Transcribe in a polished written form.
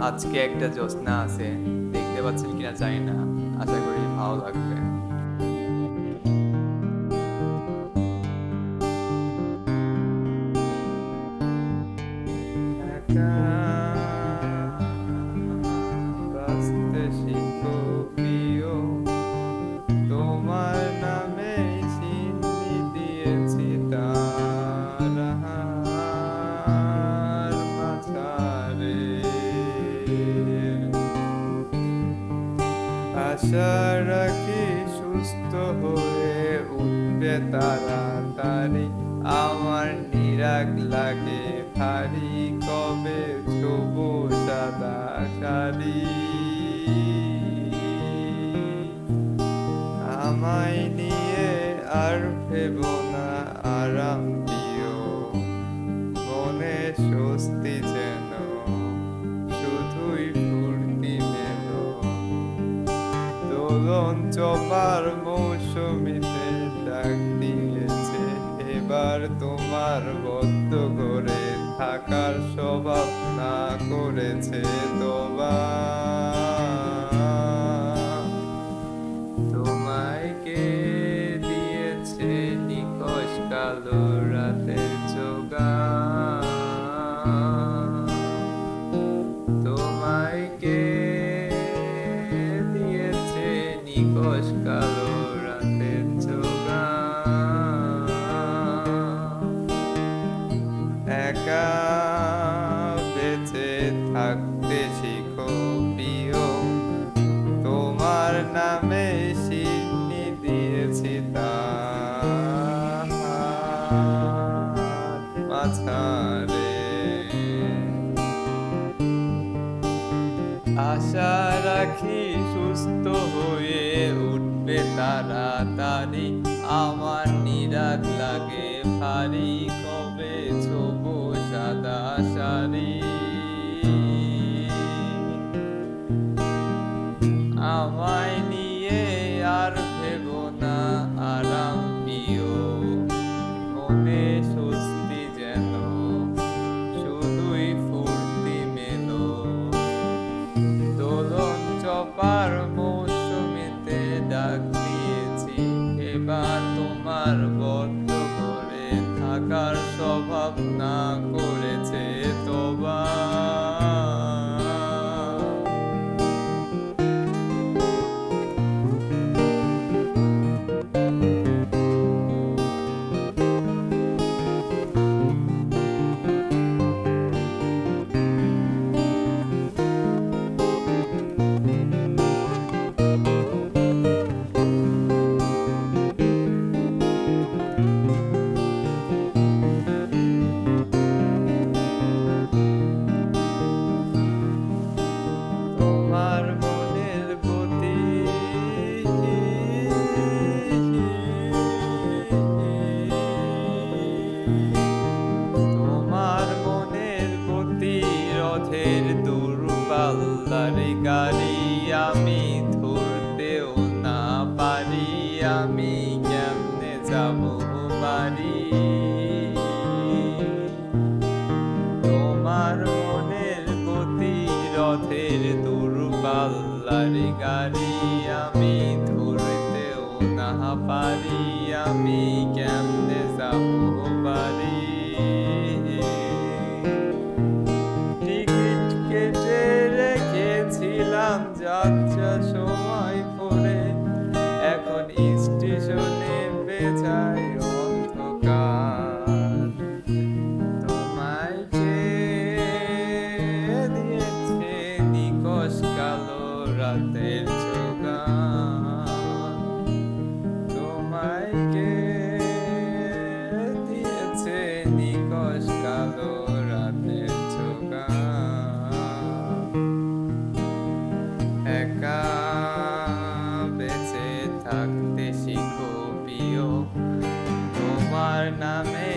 আজকে একটা জ্যোৎস্না আছে, দেখতে পাচ্ছেন কিনা জানি না, আশা করি ভালো লাগবে। একা বাঁচতে শিখো প্রিয়, তোমার নামে সিন্নি দিয়েছি তার মাঝারে। আশা রাখি সুস্থ হয়ে উঠবে তাড়াতাড়ি, আমার নিরাগ লাগে ভারী, কবে ছোবো সাদা শাড়ি। আমায় নিয়ে আর ভেবো না আরাম দিও, মনে স্বস্তি যেন শুধুই ফুর্তি মেলো। দোলন চপার মৌসুমিতে ডাক দিয়েছে, এবার তোমার বদ্ধ করে থাকার স্বভাব না করেছে তোমার। তোমায় কে দিয়েছে নিকশ কালো রাতের যোগান, তোমায় কে দিয়েছে নিকশ কালো রাতের যোগান। একা বেঁচে থাকতে শিখো প্রিয়, তোমার নামে সিন্নি দিয়েছি তার মাঝারে। আশা রাখি সুস্থ হয়ে উঠবে তাড়াতাড়ি, আমার নিরাগ লাগে ভারী, কবে ছোবো সাদা শাড়ি। আমায় নিয়ে আর ভেবো না আরাম প্রিয়, মনে স্বস্তি যেন শুধুই ফুর্তি মেলো। দোলন চপার মৌসুমিতে ডাক দিয়েছি, এবার তোমার বদ্ধ করে থাকার স্বভাব না করেছে তোমার। তোমার মনের গতি তোমার মনের গতি রথের দূরপাল্লার গাড়ি, আমি ধরতেও না পারি, আমি কেমনে যাব বাড়ি। তোমার মনের গতি রথের দূরপাল্লার গাড়ি, আমি ধরতেও না পারি, আমি কেমনে যাব বাড়ি। টিকিট কেটে রেখেছিলাম যাত্রা সময় করে, এখন স্টেশনে বেজায় অন্ধকার। তোমায় কে দিয়েছে নিকশ কালো রাতের যোগান, তোমায় কে দিয়েছে নিকশ কালো রাতের যোগান। একা বেঁচে থাকতে শিখো প্রিয়, তোমার নামে